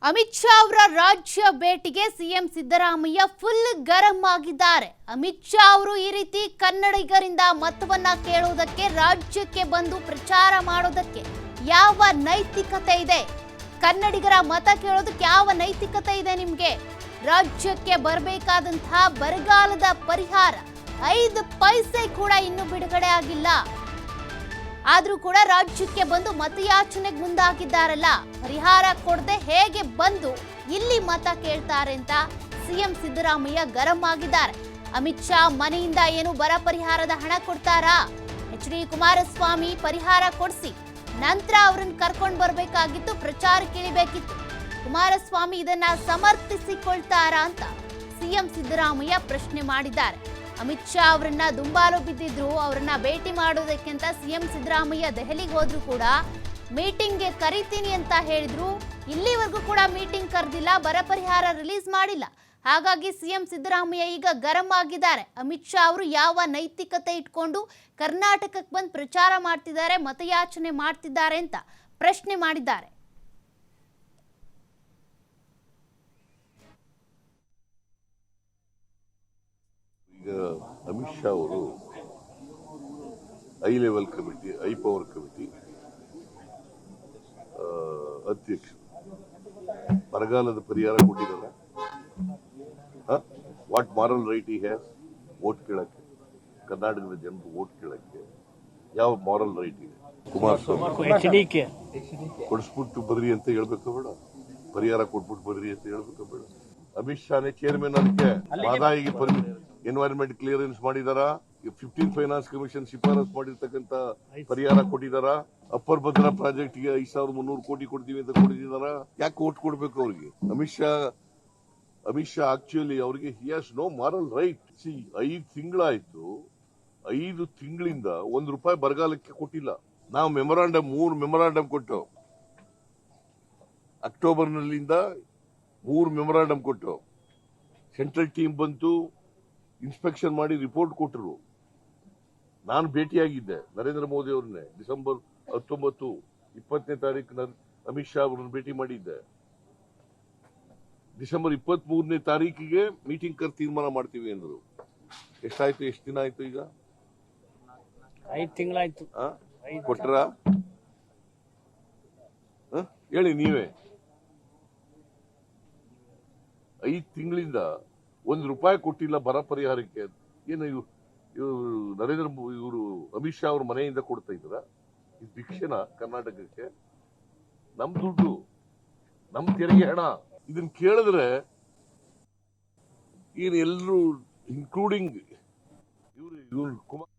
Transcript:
ಅಮಿತ್ ಶಾ ಅವರ ರಾಜ್ಯ ಭೇಟಿಗೆ ಸಿಎಂ ಸಿದ್ದರಾಮಯ್ಯ ಫುಲ್ ಗರಂ ಆಗಿದ್ದಾರೆ. ಅಮಿತ್ ಶಾ ಅವರು ಈ ರೀತಿ ಕನ್ನಡಿಗರಿಂದ ಮತವನ್ನ ಕೇಳುವುದಕ್ಕೆ, ರಾಜ್ಯಕ್ಕೆ ಬಂದು ಪ್ರಚಾರ ಮಾಡೋದಕ್ಕೆ ಯಾವ ನೈತಿಕತೆ ಇದೆ? ಕನ್ನಡಿಗರ ಮತ ಕೇಳೋದಕ್ಕೆ ಯಾವ ನೈತಿಕತೆ ಇದೆ ನಿಮಗೆ? ರಾಜ್ಯಕ್ಕೆ ಬರಬೇಕಾದಂತಹ ಬರಗಾಲದ ಪರಿಹಾರ 5 ಪೈಸೆ ಕೂಡ ಇನ್ನೂ ಬಿಡುಗಡೆ ಆಗಿಲ್ಲ. ಆದ್ರೂ ಕೂಡ ರಾಜ್ಯಕ್ಕೆ ಬಂದು ಮತಯಾಚನೆಗೆ ಮುಂದಾಗಿದ್ದಾರಲ್ಲ, ಪರಿಹಾರ ಕೊಡದೆ ಹೇಗೆ ಬಂದು ಇಲ್ಲಿ ಮತ ಕೇಳ್ತಾರೆ ಅಂತ ಸಿಎಂ ಸಿದ್ದರಾಮಯ್ಯ ಗರಂ ಆಗಿದ್ದಾರೆ. ಅಮಿತ್ ಶಾ ಮನೆಯಿಂದ ಏನು ಬರ ಪರಿಹಾರದ ಹಣ ಕೊಡ್ತಾರಾ? ಎಚ್.ಡಿ. ಕುಮಾರಸ್ವಾಮಿ ಪರಿಹಾರ ಕೊಡಿಸಿ ನಂತರ ಅವರನ್ನು ಕರ್ಕೊಂಡು ಬರಬೇಕಾಗಿತ್ತು, ಪ್ರಚಾರಕ್ಕೆ ಇಳಿಬೇಕಿತ್ತು. ಕುಮಾರಸ್ವಾಮಿ ಇದನ್ನ ಸಮರ್ಥಿಸಿಕೊಳ್ತಾರಾ ಅಂತ ಸಿಎಂ ಸಿದ್ದರಾಮಯ್ಯ ಪ್ರಶ್ನೆ ಮಾಡಿದ್ದಾರೆ. ಅಮಿತ್ ಶಾ ಅವರನ್ನ ದುಂಬಾಲು ಬಿದ್ದಿದ್ರು, ಅವರನ್ನ ಭೇಟಿ ಮಾಡೋದಕ್ಕೆ ಅಂತ ಸಿಎಂ ಸಿದ್ದರಾಮಯ್ಯ ದೆಹಲಿಗೆ ಹೋದ್ರು ಕೂಡ ಮೀಟಿಂಗ್ಗೆ ಕರಿತೀನಿ ಅಂತ ಹೇಳಿದ್ರು. ಇಲ್ಲಿವರೆಗೂ ಕೂಡ ಮೀಟಿಂಗ್ ಕರೆದಿಲ್ಲ, ಬರ ಪರಿಹಾರ ರಿಲೀಸ್ ಮಾಡಿಲ್ಲ. ಹಾಗಾಗಿ ಸಿಎಂ ಸಿದ್ದರಾಮಯ್ಯ ಈಗ ಗರಂ ಆಗಿದ್ದಾರೆ. ಅಮಿತ್ ಶಾ ಅವರು ಯಾವ ನೈತಿಕತೆ ಇಟ್ಕೊಂಡು ಕರ್ನಾಟಕಕ್ಕೆ ಬಂದು ಪ್ರಚಾರ ಮಾಡ್ತಿದ್ದಾರೆ, ಮತಯಾಚನೆ ಮಾಡ್ತಿದ್ದಾರೆ ಅಂತ ಪ್ರಶ್ನೆ ಮಾಡಿದ್ದಾರೆ. ಈಗ ಅಮಿತ್ ಶಾ ಅವರು high level committee, high power committee ಅಧ್ಯಕ್ಷ, ಬರಗಾಲದ ಪರಿಹಾರ ಕೊಟ್ಟಿರಲ್ಲ. ವಾಟ್ ಮಾರಲ್ ರೈಟ್ ಈ ಹ್ಯಾಸ್? ವೋಟ್ ಕೇಳಕ್ಕೆ, ಕರ್ನಾಟಕದ ಜನರು ವೋಟ್ ಕೇಳಕ್ಕೆ ಯಾವ ಮಾರಲ್ ರೈಟ್ ಇದೆ? ಕುಮಾರಸ್ವಾಮಿ ಕೊಡಿಸ್ಬಿಟ್ಟು ಬರ್ರಿ ಅಂತ ಹೇಳ್ಬೇಕು ಬೇಡ, ಪರಿಹಾರ ಕೊಟ್ಬಿಟ್ಟು ಬರ್ರಿ ಅಂತ ಹೇಳ್ಬೇಕು ಬೇಡ. ಅಮಿತ್ ಶಾನೇ ಚೇರ್ಮನ್, ಅದಕ್ಕೆ ಮಾದಾಯಿಗೆ ಎನ್ವೈರನ್ಮೆಂಟ್ ಕ್ಲಿಯರೆನ್ಸ್ ಮಾಡಿದಾರ, 15 ಫೈನಾನ್ಸ್ ಕಮಿಷನ್ ಶಿಫಾರಸ್ ಮಾಡಿರ್ತಕ್ಕಂಥ ಪರಿಹಾರ ಕೊಟ್ಟಿದಾರ. ಅಪ್ಪರ್ ಭದ್ರಾ ಪ್ರಾಜೆಕ್ಟ್ ಗೆ 5300 ಕೋಟಿ ಕೊಡ್ತೀವಿ ಅಂತ ಕೊಟ್ಟಿದಾರ. ಯಾಕೆ ಓಟ್ ಕೊಡ್ಬೇಕು ಅವ್ರಿಗೆ? ಅಮಿತ್ ಶಾ ಆಕ್ಚುಲಿ ಅವ್ರಿಗೆ he has no moral right. 5 ತಿಂಗಳಾಯ್ತು, 5 ತಿಂಗಳಿಂದ ₹1 ಬರಗಾಲಕ್ಕೆ ಕೊಟ್ಟಿಲ್ಲ. ನಾವು ಮೂರು ಮೆಮೊರಾಂಡಮ್ ಕೊಟ್ಟು, ಅಕ್ಟೋಬರ್ನಲ್ಲಿಂದ 3 ಮೆಮೊರಾಂಡಮ್ ಕೊಟ್ಟು, ಸೆಂಟ್ರಲ್ ಟೀಮ್ ಬಂತು, ಇನ್ಸ್ಪೆಕ್ಷನ್ ಮಾಡಿ ರಿಪೋರ್ಟ್ ಕೊಟ್ಟರು. ನಾನು ಭೇಟಿಯಾಗಿದ್ದೆ ನರೇಂದ್ರ ಮೋದಿ ಅವ್ರನ್ನೇ. ಡಿಸೆಂಬರ್ 19, 20ನೇ ತಾರೀಕು ಅಮಿತ್ ಶಾ ಅವರನ್ನು ಭೇಟಿ ಮಾಡಿದ್ದೆ. ಡಿಸೆಂಬರ್ 23ನೇ ತಾರೀಕಿಗೆ ಮೀಟಿಂಗ್ ಕರ್ ತೀರ್ಮಾನ ಮಾಡ್ತೀವಿ ಅಂದ್ರು. ಎಷ್ಟಾಯ್ತು? ಎಷ್ಟು ದಿನ ಆಯ್ತು? ಈಗ 5 ತಿಂಗಳಾಯ್ತು. ಕೊಟ್ರ? ಹೇಳಿ ನೀವೇ. 5 ತಿಂಗಳಿಂದ ₹1 ಕೊಟ್ಟಿಲ್ಲ ಬರ ಪರಿಹಾರಕ್ಕೆ. ಏನು ನರೇಂದ್ರ ಇವರು ಅಮಿತ್ ಶಾ ಅವ್ರ ಮನೆಯಿಂದ ಕೊಡ್ತಾ ಇದ್ರ? ಇದು ಭಿಕ್ಷೆನ ಕರ್ನಾಟಕಕ್ಕೆ? ನಮ್ ದುಡ್ಡು, ನಮ್ ತೆರಿಗೆ ಹಣ. ಇದನ್ನ ಕೇಳಿದ್ರೆ ಏನು ಎಲ್ಲರೂ ಇನ್ಕ್ಲೂಡಿಂಗ್ ಇವರು ಕುಮಾರ್